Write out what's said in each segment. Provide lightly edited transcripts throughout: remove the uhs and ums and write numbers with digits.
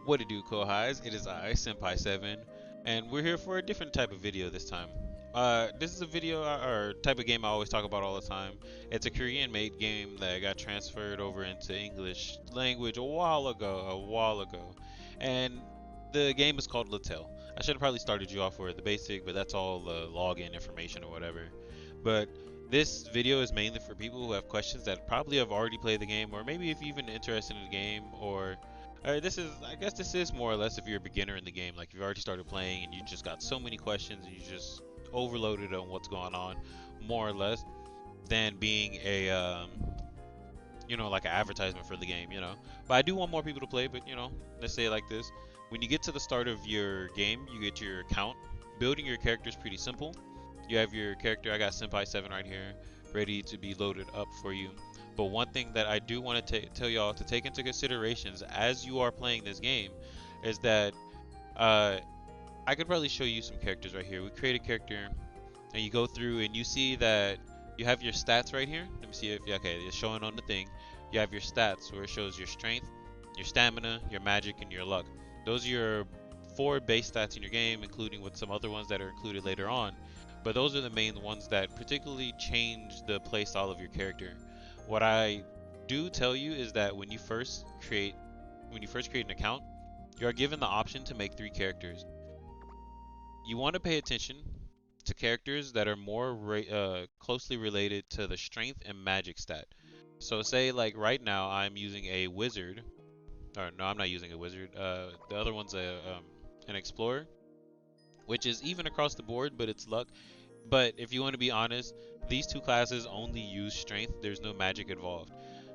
What it do, Kohais? It is I, Senpai7, and we're here for a different type of video this time. This is a video or type of game I always talk about all the time. It's a Korean-made game that got transferred over into English language a while ago, and the game is called Latale. I should have probably started you off with the basic, but that's all the login information or whatever. But this video is mainly for people who have questions that probably have already played the game, or maybe if you're even interested in the game, or this is, I guess this is more or less if you're a beginner in the game, like you've already started playing and you just got so many questions and you just overloaded on what's going on, more or less, than being a, like an advertisement for the game. But I do want more people to play, but let's say it like this. When you get to the start of your game, you get your account. Building your character is pretty simple. You have your character, I got Senpai7 right here, ready to be loaded up for you. But one thing that I do want to tell y'all to take into considerations as you are playing this game is that uh, I could probably show you some characters right here. We create a character, and you go through and you see that you have your stats right here. Let me see if, yeah, okay, it's showing on the thing. You have your stats where it shows your strength, your stamina, your magic, and your luck. Those are your 4 base stats in your game, including with some other ones that are included later on. But those are the main ones that particularly change the playstyle of your character. What I do tell you is that when you first create an account, you are given the option to make 3 characters. You want to pay attention to characters that are more closely related to the strength and magic stat. So say like right now I'm using a wizard, or no, I'm not using a wizard. The other one's an explorer, which is even across the board, but it's luck. But if you want to be honest, these 2 classes only use strength. There's no magic involved.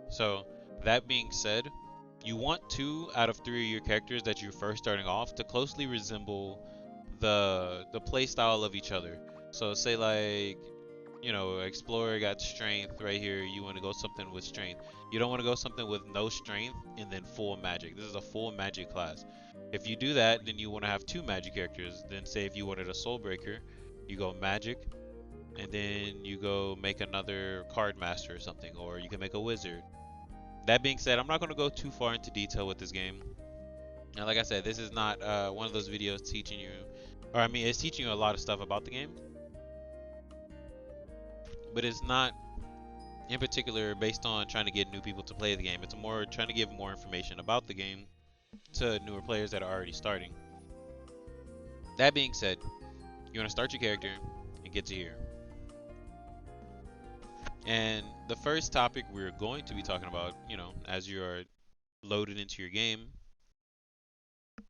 So that being said, you want 2 out of 3 of your characters that you're first starting off to closely resemble the play style of each other. So say like, explorer got strength right here. You want to go something with strength. You don't want to go something with no strength and then full magic. This is a full magic class. If you do that, then you want to have 2 magic characters. Then say if you wanted a soul breaker, you go magic, and then you go make another card master or something, or you can make a wizard. That being said, I'm not going to go too far into detail with this game. And like I said, this is not one of those videos teaching you, or I mean, it's teaching you a lot of stuff about the game, but it's not in particular based on trying to get new people to play the game. It's more trying to give more information about the game to newer players that are already starting. That being said, you want to start your character and get to here. And the first topic we're going to be talking about, as you are loaded into your game,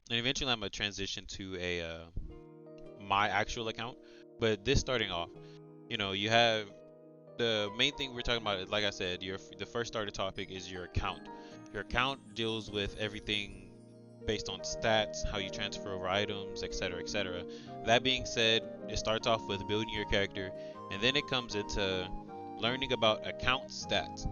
and eventually I'm going to transition to a my actual account. But this starting off, you have the main thing we're talking about, like I said, the first starter topic is your account. Your account deals with everything based on stats, how you transfer over items, etc., etc. That being said, it starts off with building your character, and then it comes into learning about account stats.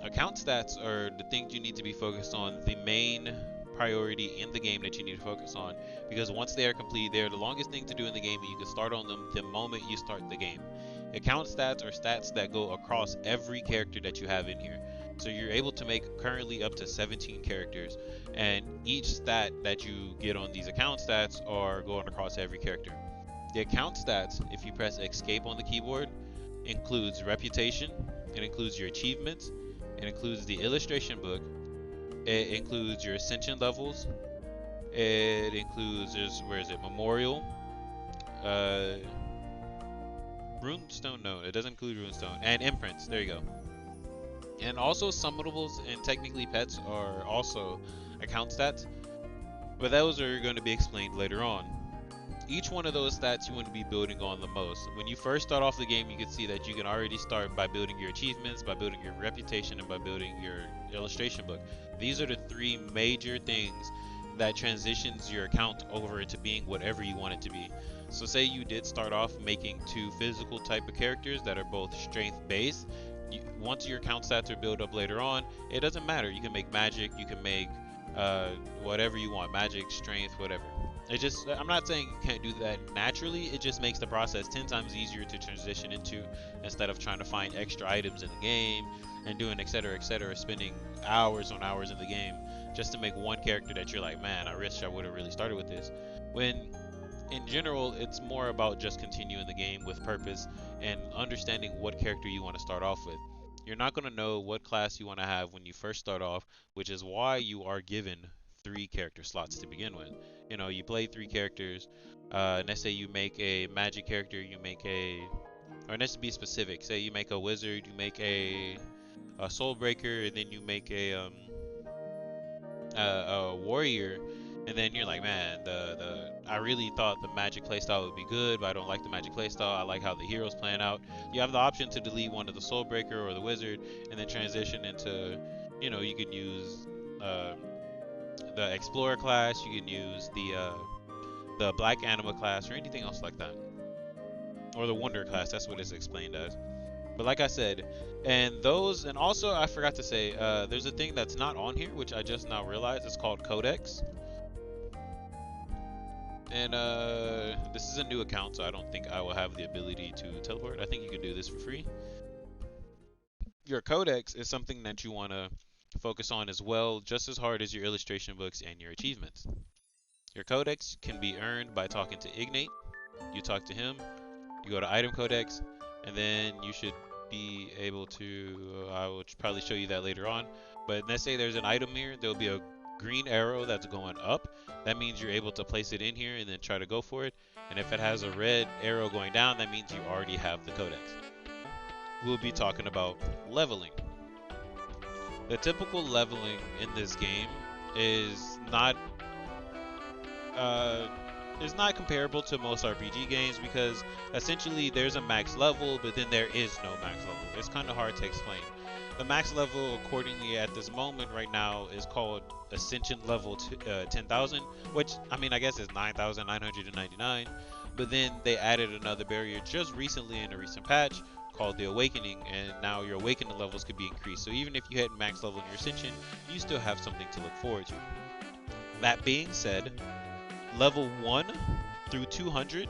Account stats are the things you need to be focused on, the main priority in the game that you need to focus on, because once they are complete, they're the longest thing to do in the game, and you can start on them the moment you start the game. Account stats are stats that go across every character that you have in here. So you're able to make currently up to 17 characters, and each stat that you get on these account stats are going across every character. The account stats, if you press escape on the keyboard, includes reputation, it includes your achievements, it includes the illustration book, it includes your ascension levels, it includes, where is it, memorial, runestone, no, it doesn't include runestone, and imprints, there you go. And also summonables and technically pets are also account stats, but those are going to be explained later on. Each one of those stats you want to be building on the most. When you first start off the game, you can see that you can already start by building your achievements, by building your reputation, and by building your illustration book. These are the 3 major things that transitions your account over into being whatever you want it to be. So say you did start off making 2 physical type of characters that are both strength based. Once your account stats are built up later on, it doesn't matter. You can make magic, you can make whatever you want, magic, strength, whatever. I'm not saying you can't do that naturally, it just makes the process 10 times easier to transition into, instead of trying to find extra items in the game and doing etc, etc, spending hours on hours in the game. just to make one character that you're like, man, I wish I would have really started with this. When in general, it's more about just continuing the game with purpose and understanding what character you want to start off with. You're not going to know what class you want to have when you first start off, which is why you are given 3 character slots to begin with. You know, you play 3 characters. Let's say you make a magic character, you make a, or let's be specific. Say you make a wizard, you make a soul breaker, and then you make a warrior, and then you're like, man, the I really thought the magic playstyle would be good, but I don't like the magic playstyle. I like how the heroes plan out. You have the option to delete one of the soul breaker or the wizard, and then transition into, you know, you can use uh, the explorer class. You can use the black anima class or anything else like that, or the wonder class. That's what it's explained as. But like I said, and those, and also I forgot to say, there's a thing that's not on here, which I just now realized. It's called Codex. And this is a new account, so I don't think I will have the ability to teleport. I think you can do this for free. Your Codex is something that you want to focus on as well, just as hard as your illustration books and your achievements. Your Codex can be earned by talking to Ignate. You talk to him, you go to Item Codex, and then you should be able to, I will probably show you that later on, but let's say there's an item here, there'll be a green arrow that's going up. That means you're able to place it in here and then try to go for it. And if it has a red arrow going down, that means you already have the codex. We'll be talking about leveling. The typical leveling in this game is not uh, comparable to most RPG games, because essentially there's a max level, but then there is no max level. It's kind of hard to explain. The max level, accordingly, at this moment right now is called Ascension level 10,000, which, I mean, I guess is 9,999. But then they added another barrier just recently in a recent patch called the Awakening, and now your Awakening levels could be increased. So even if you hit max level in your Ascension, you still have something to look forward to. That being said, level 1 through 200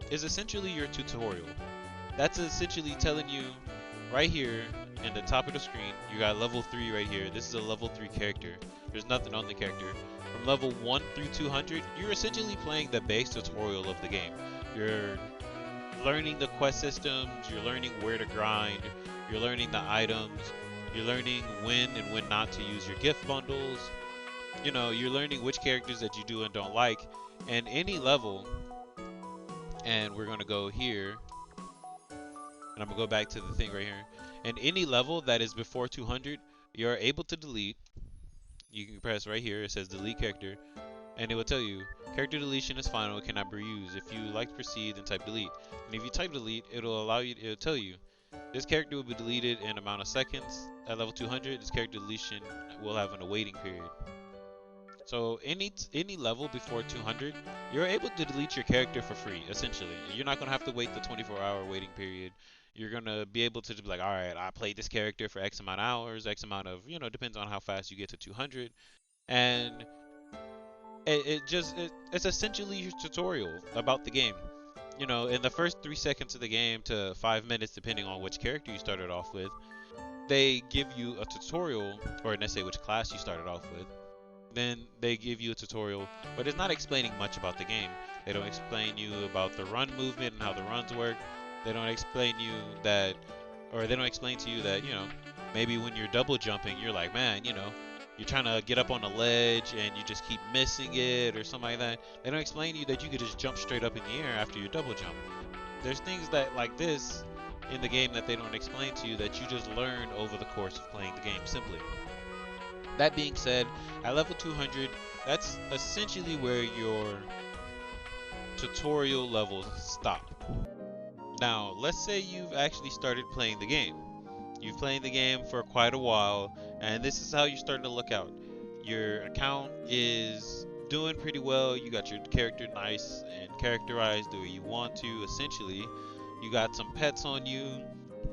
is essentially your tutorial. That's essentially telling you right here in the top of the screen, you got level 3 right here. This is a level 3 character. There's nothing on the character. From level 1 through 200, you're essentially playing the base tutorial of the game. You're learning the quest systems, you're learning where to grind, you're learning the items, you're learning when and when not to use your gift bundles. You know, you're learning which characters that you do and don't like. And any level, and we're going to go here, and I'm going to go back to the thing right here. And any level that is before 200, you're able to delete. You can press right here, it says delete character, and it will tell you, character deletion is final, it cannot be reused. If you like to proceed, then type delete. And if you type delete, it'll tell you, this character will be deleted in amount of seconds. At level 200, this character deletion will have an awaiting period. So any level before 200, you're able to delete your character for free, essentially. You're not going to have to wait the 24-hour waiting period. You're going to be able to be like, all right, I played this character for X amount of hours, X amount of, you know, depends on how fast you get to 200. And it's essentially your tutorial about the game. You know, in the first 3 seconds of the game to 5 minutes, depending on which character you started off with, they give you a tutorial, or let's say which class you started off with. Then they give you a tutorial, but it's not explaining much about the game. They don't explain you about the run movement and how the runs work. They don't explain you that, or they don't explain to you that, you know, maybe when you're double jumping, you're like, man, you know, you're trying to get up on a ledge and you just keep missing it or something like that. They don't explain to you that you could just jump straight up in the air after you double jump. There's things that like this in the game that they don't explain to you that you just learn over the course of playing the game simply. That being said, at level 200, that's essentially where your tutorial levels stop. Now, let's say you've actually started playing the game. You've played the game for quite a while, and this is how you're starting to look out. Your account is doing pretty well. You got your character nice and characterized the way you want to, essentially. You got some pets on you.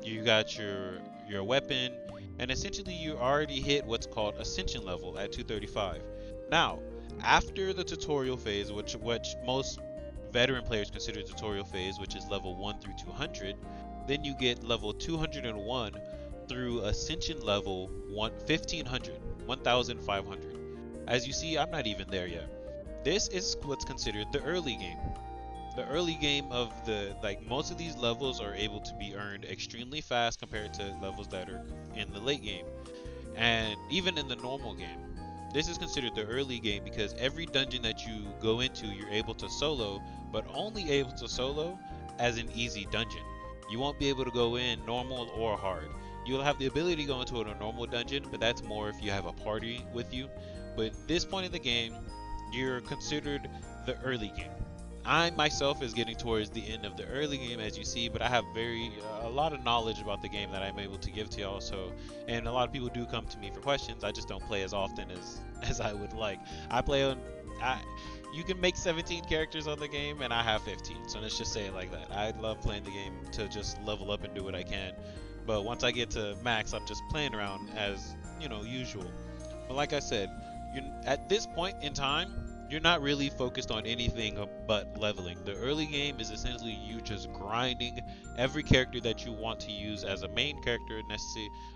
You got your weapon. And essentially you already hit what's called Ascension level at 235. Now, after the tutorial phase, which most veteran players consider tutorial phase, which is level 1 through 200, then you get level 201 through Ascension level 1500. As you see, I'm not even there yet. This is what's considered the early game. The early game of the, like, most of these levels are able to be earned extremely fast compared to levels that are in the late game. And even in the normal game, this is considered the early game because every dungeon that you go into, you're able to solo, but only able to solo as an easy dungeon. You won't be able to go in normal or hard. You'll have the ability to go into a normal dungeon, but that's more if you have a party with you. But at this point in the game, you're considered the early game. I myself is getting towards the end of the early game, as you see, but I have a lot of knowledge about the game that I'm able to give to y'all. So, and a lot of people do come to me for questions. I just don't play as often as as I would like. I play on, I, you can make 17 characters on the game, and I have 15. So let's just say it like that. I love playing the game to just level up and do what I can. But once I get to max, I'm just playing around as usual. But like I said, at this point in time, you're not really focused on anything but leveling. The early game is essentially you just grinding every character that you want to use as a main character.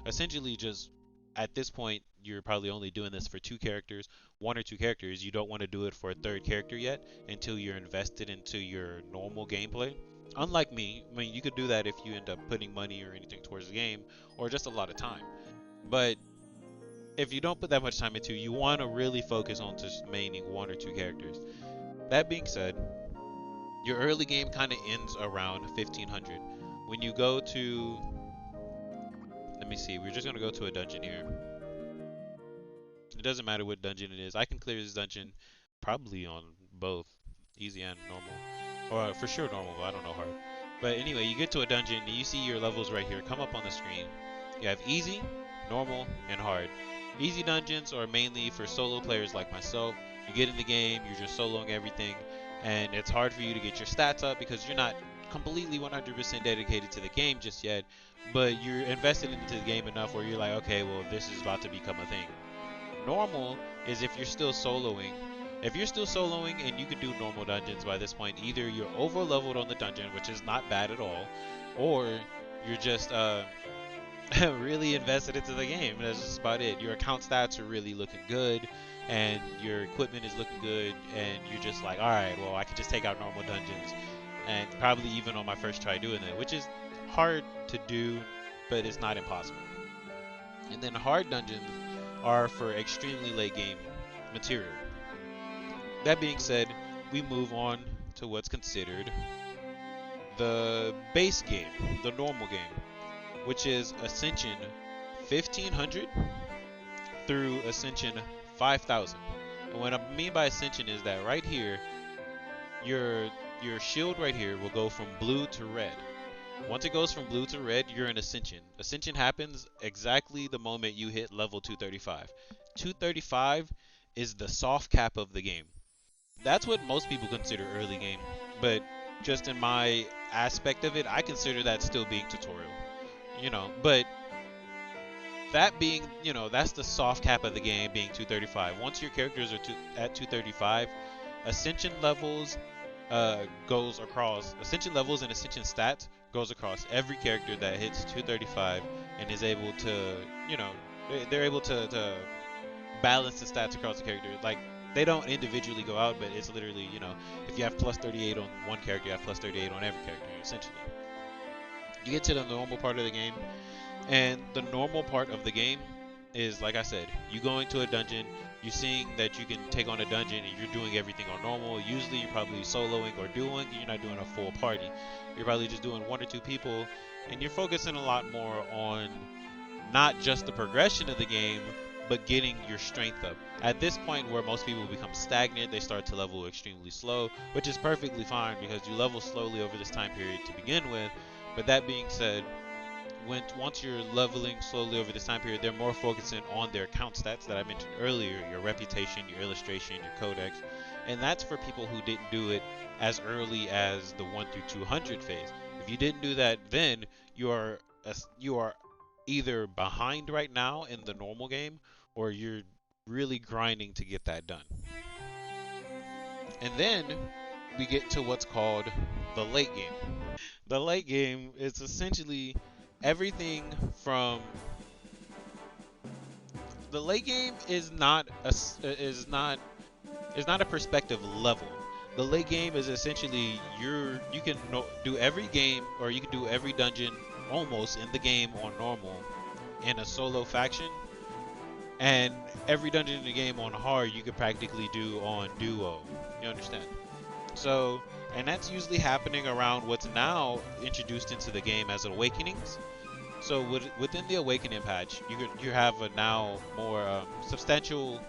Essentially, just at this point, you're probably only doing this for two characters, one or two characters. You don't want to do it for a third character yet until you're invested into your normal gameplay. Unlike me, I mean, you could do that if you end up putting money or anything towards the game, or just a lot of time. But if you don't put that much time into, you want to really focus on just maining one or two characters. That being said, your early game kind of ends around 1500. When you go to, let me see, we're just going to go to a dungeon here. It doesn't matter what dungeon it is. I can clear this dungeon probably on both easy and normal. Or for sure normal, but I don't know hard. But anyway, you get to a dungeon and you see your levels right here come up on the screen. You have easy, normal, and hard. Easy dungeons are mainly for solo players like myself. You get in the game, you're just soloing everything, and it's hard for you to get your stats up because you're not completely 100% dedicated to the game just yet, but you're invested into the game enough where you're like, okay, well, this is about to become a thing. Normal is if you're still soloing. If you're still soloing and you can do normal dungeons by this point, either you're over leveled on the dungeon, which is not bad at all, or you're just really invested into the game. That's just about it. Your account stats are really looking good, and your equipment is looking good, and you're just like, all right, well, I could just take out normal dungeons, and probably even on my first try doing that, which is hard to do, but it's not impossible. And then hard dungeons are for extremely late game material. That being said, we move on to what's considered the base game, the normal game, which is Ascension 1500 through Ascension 5000. And what I mean by Ascension is that right here, your your shield right here will go from blue to red. Once it goes from blue to red, you're in Ascension. Ascension happens exactly the moment you hit level 235. 235 is the soft cap of the game. That's what most people consider early game, but just in my aspect of it, I consider that still being tutorial. But that being, that's the soft cap of the game being 235. Once your characters are at 235, ascension levels goes across ascension levels and ascension stats goes across every character that hits 235 and is able to, they're able to balance the stats across the character. Like, they don't individually go out, but it's literally, if you have plus 38 on one character, you have plus 38 on every character, essentially. You get to the normal part of the game, and the normal part of the game is, like I said, you go into a dungeon, you're seeing that you can take on a dungeon, and you're doing everything on normal. Usually, you're probably soloing or you're not doing a full party. You're probably just doing one or two people, and you're focusing a lot more on not just the progression of the game, but getting your strength up. At this point, where most people become stagnant, they start to level extremely slow, which is perfectly fine because you level slowly over this time period to begin with. But that being said, once you're leveling slowly over this time period, they're more focusing on their account stats that I mentioned earlier, your reputation, your illustration, your codex, and that's for people who didn't do it as early as the 1 through 200 phase. If you didn't do that then, you are either behind right now in the normal game, or you're really grinding to get that done. And then we get to what's called the late game. The late game is essentially everything from the late game is not a perspective level. The late game is essentially you can do every game or you can do every dungeon almost in the game on normal in a solo faction, and every dungeon in the game on hard you could practically do on duo. You understand? So, and that's usually happening around what's now introduced into the game as awakenings. So within the awakening patch, you have a now more substantial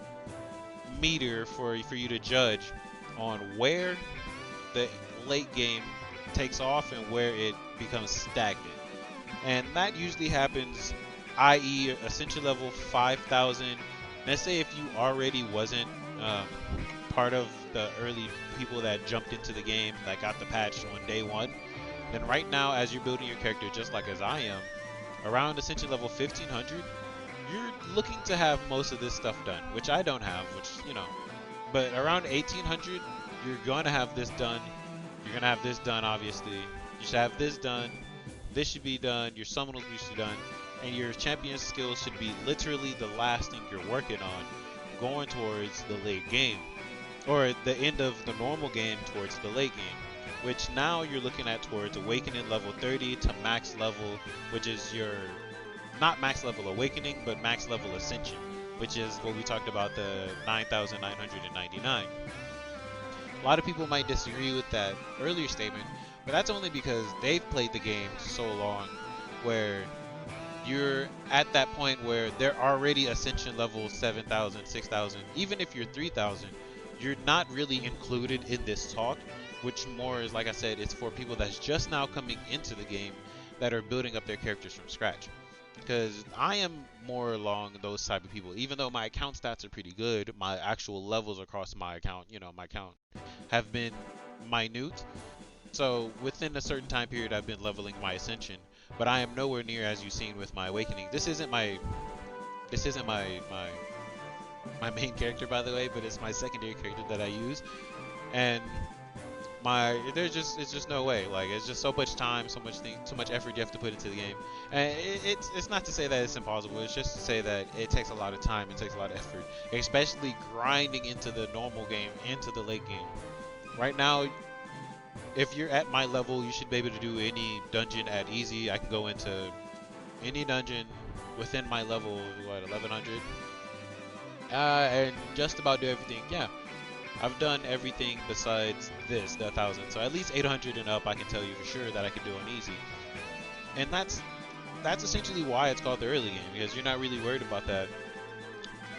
meter for you to judge on where the late game takes off and where it becomes stagnant. And that usually happens, i.e., Ascension level 5,000. Let's say if you already wasn't um, part of the early people that jumped into the game that got the patch on day one, then right now, as you're building your character, just like as I am, around Ascension level 1500, you're looking to have most of this stuff done, which I don't have, which, but around 1800, you're going to have this done. You're going to have this done, obviously. You should have this done. This should be done. Your summonals should be done. And your champion skills should be literally the last thing you're working on going towards the late game. Or the end of the normal game towards the late game. Which now you're looking at towards Awakening level 30 to max level, which is your, not max level Awakening, but max level Ascension, which is what we talked about, the 9,999. A lot of people might disagree with that earlier statement, but that's only because they've played the game so long where you're at that point where they're already Ascension level 7,000, 6,000, even if you're 3,000, you're not really included in this talk, which more is, like I said, it's for people that's just now coming into the game that are building up their characters from scratch. Because I am more along those type of people. Even though my account stats are pretty good, my actual levels across my account, my account have been minute. So within a certain time period, I've been leveling my Ascension, but I am nowhere near as you've seen with my Awakening. This isn't my main character, by the way, but it's my secondary character that I use, and it's just no way. Like, it's just so much time, so much effort you have to put into the game. And it's not to say that it's impossible. It's just to say that it takes a lot of time. It takes a lot of effort, especially grinding into the normal game, into the late game. Right now, if you're at my level, you should be able to do any dungeon at easy. I can go into any dungeon within my level, 1100, and just about do everything. Yeah. I've done everything besides this, the 1,000. So at least 800 and up, I can tell you for sure that I can do on easy. And that's essentially why it's called the early game, because you're not really worried about that.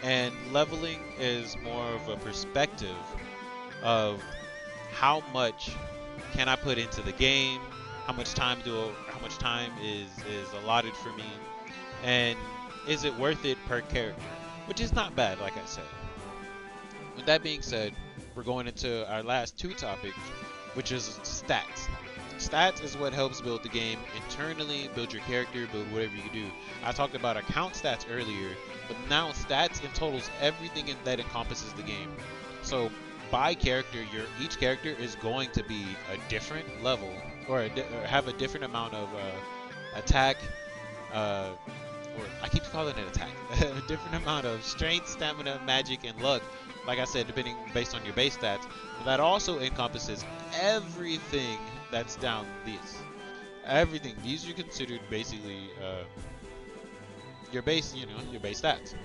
And leveling is more of a perspective of how much can I put into the game, how much time is allotted for me, and is it worth it per character, which is not bad, like I said. With that being said, we're going into our last two topics, which is stats. Stats is what helps build the game internally, build your character, build whatever you do. I talked about account stats earlier, but now stats in totals everything that encompasses the game. So by character, each character is going to be a different level, or have a different amount of attack, or I keep calling it attack, a different amount of strength, stamina, magic, and luck. Like I said, based on your base stats, but that also encompasses everything that's down this. Everything. These are considered basically your base, your base stats.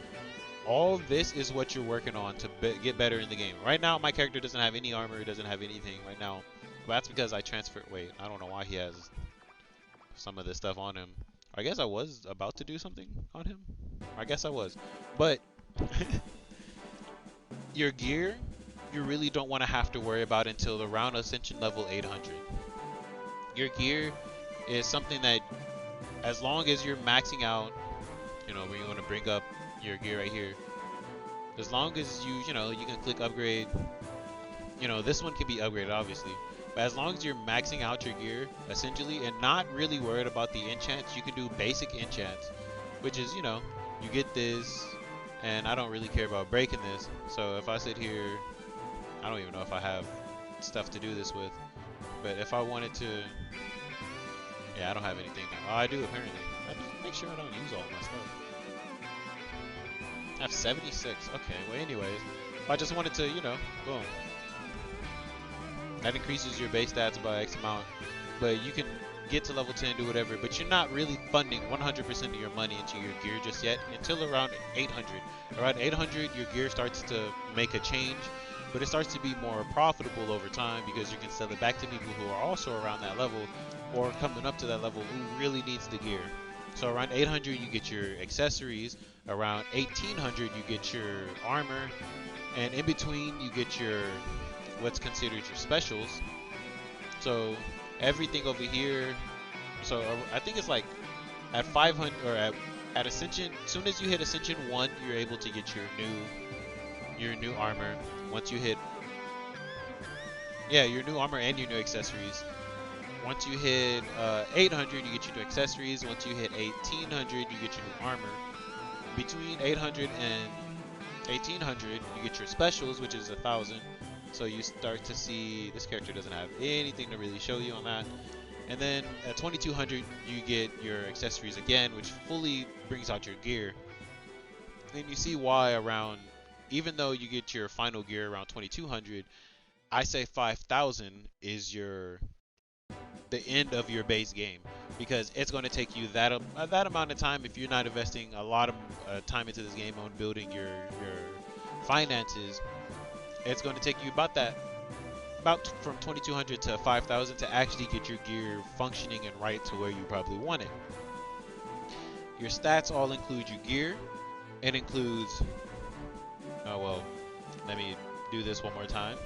All this is what you're working on to get better in the game. Right now, my character doesn't have any armor, doesn't have anything right now. But that's because I transferred. Wait, I don't know why he has some of this stuff on him. I guess I was about to do something on him. I guess I was. But your gear, you really don't want to have to worry about until around Ascension level 800. Your gear is something that, as long as you're maxing out, when you want to bring up your gear right here, as long as you can click upgrade, this one can be upgraded obviously, but as long as you're maxing out your gear, essentially, and not really worried about the enchants, you can do basic enchants, which is, you get this, and I don't really care about breaking this. So if I sit here, I don't even know if I have stuff to do this with, but if I wanted to, yeah, I don't have anything now. Oh, I do apparently. I just make sure I don't use all my stuff. I have 76. Okay, well, anyways, I just wanted to, boom. That increases your base stats by X amount, but you can get to level 10, do whatever, but you're not really funding 100% of your money into your gear just yet until around 800. Around 800, your gear starts to make a change, but it starts to be more profitable over time because you can sell it back to people who are also around that level or coming up to that level who really needs the gear. So around 800, you get your accessories. Around 1800, you get your armor, and in between, you get your what's considered your specials. So everything over here. So I think it's like at 500 or at Ascension. As soon as you hit Ascension 1, you're able to get your new armor. Once you hit, yeah, your new armor and your new accessories. Once you hit 800, you get your new accessories. Once you hit 1800, you get your new armor. Between 800 and 1800, you get your specials, which is 1000. So you start to see this character doesn't have anything to really show you on that. And then at 2200, you get your accessories again, which fully brings out your gear. And you see why around, even though you get your final gear around 2200, I say 5000 is the end of your base game because it's going to take you that amount of time if you're not investing a lot of time into this game on building your finances. It's going to take you about from 2200 to 5000 to actually get your gear functioning and right to where you probably want it. Your stats all include your gear. It includes, oh well, let me do this one more time.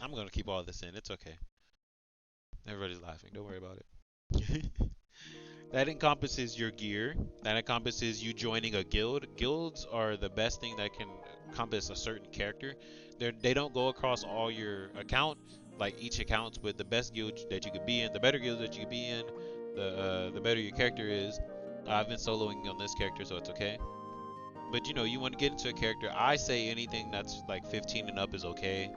I'm going to keep all this in. It's okay. Everybody's laughing. Don't worry about it. That encompasses your gear. That encompasses you joining a guild. Guilds are the best thing that can encompass a certain character. They don't go across all your account, like each account, but the best guild that you could be in, the better guild that you could be in, the better your character is. I've been soloing on this character, so it's okay. But you want to get into a character. I say anything that's like 15 and up is okay.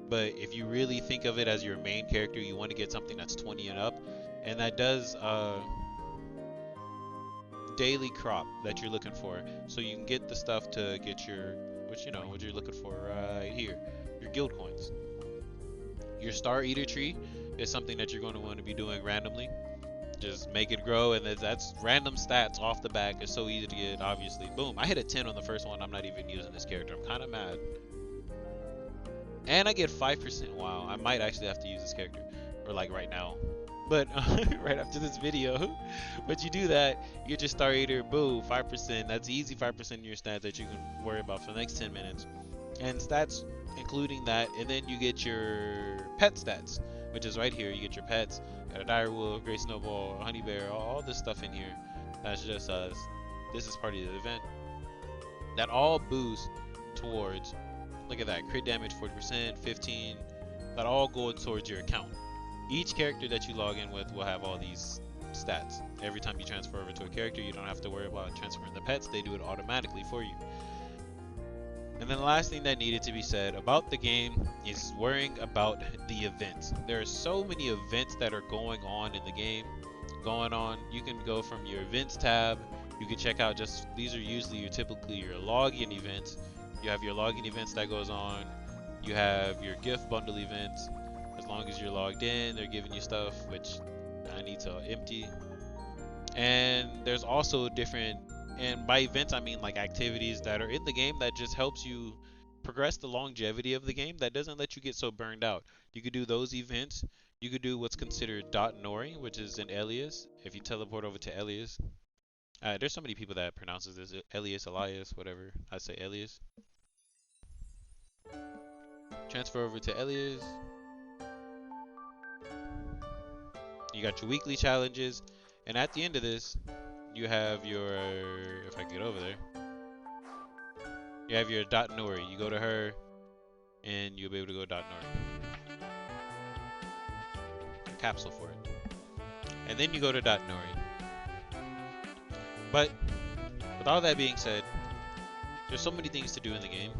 But if you really think of it as your main character, you want to get something that's 20 and up, and that does daily crop that you're looking for, so you can get the stuff to get what you're looking for right here, your guild coins. Your Star Eater tree is something that you're going to want to be doing randomly. Just make it grow, and that's random stats off the back. It's so easy to get, obviously. Boom, I hit a 10 on the first one. I'm not even using this character. I'm kind of mad. And I get 5%. Wow, I might actually have to use this character, or like right now. But right after this video, but you do that, you get your Star Eater, boom, 5%. That's easy 5% in your stats that you can worry about for the next 10 minutes. And stats including that, and then you get your pet stats, which is right here. You get your pets, you got a dire wolf, great snowball, honey bear, all this stuff in here. That's just this is part of the event. That all boosts towards, look at that, crit damage 40%, 15, that all go towards your account. Each character that you log in with will have all these stats. Every time you transfer over to a character, you don't have to worry about transferring the pets. They do it automatically for you. And then the last thing that needed to be said about the game is worrying about the events. There are so many events that are going on in the game. You can go from your events tab. You can check out these are usually typically your login events. You have your login events that goes on. You have your gift bundle events. As long as you're logged in, they're giving you stuff, which I need to empty. And there's also different, and by events I mean like activities that are in the game that just helps you progress the longevity of the game, that doesn't let you get so burned out. You could do those events. You could do what's considered .nori, which is an alias. If you teleport over to alias, there's so many people that pronounces this alias, alias, whatever. I say alias. Transfer over to alias. You got your weekly challenges, and at the end of this, you have your, if I can get over there, you have your .nori. You go to her, and you'll be able to go .nori. Capsule for it. And then you go to .nori. But, with all that being said, there's so many things to do in the game.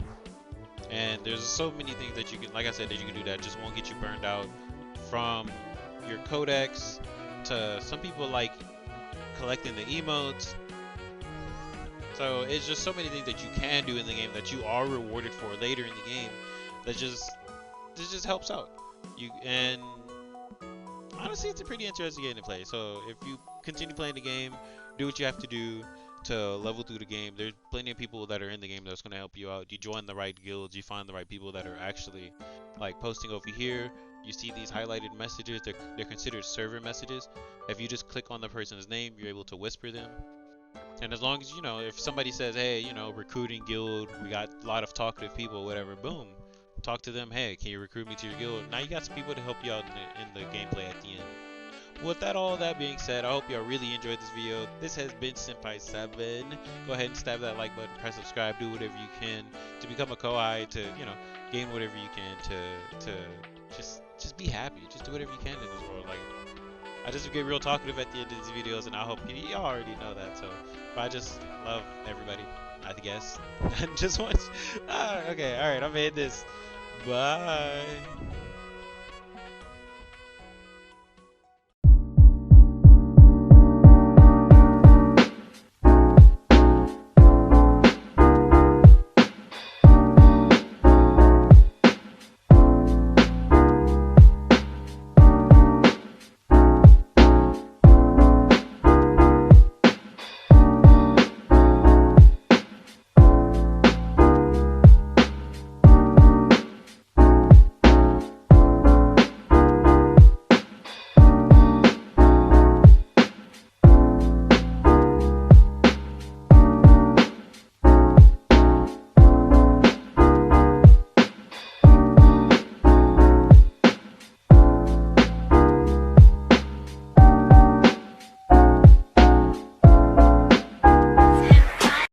And there's so many things that you can, like I said, that you can do that just won't get you burned out. From your codex to some people like collecting the emotes. So it's just so many things that you can do in the game that you are rewarded for later in the game. That just this just helps out. You and honestly, it's a pretty interesting game to play. So if you continue playing the game, do what you have to do to level through the game. There's plenty of people that are in the game that's gonna help you out. You join the right guilds, you find the right people that are actually like posting over here. You see these highlighted messages. They're considered server messages. If you just click on the person's name, you're able to whisper them. And as long as you know, if somebody says, "Hey, recruiting guild, we got a lot of talkative people, whatever," boom, talk to them. Hey, can you recruit me to your guild? Now you got some people to help you out in the gameplay at the end. With all that being said, I hope y'all really enjoyed this video. This has been Senpai7. Go ahead and stab that like button, press subscribe, do whatever you can to become a Kohai, to gain whatever you can to just be happy. Just do whatever you can in this world. Like I just get real talkative at the end of these videos, and I hope y'all already know that. So, but I just love everybody, I guess. And just want. Okay, all right, I'm gonna end this. Bye.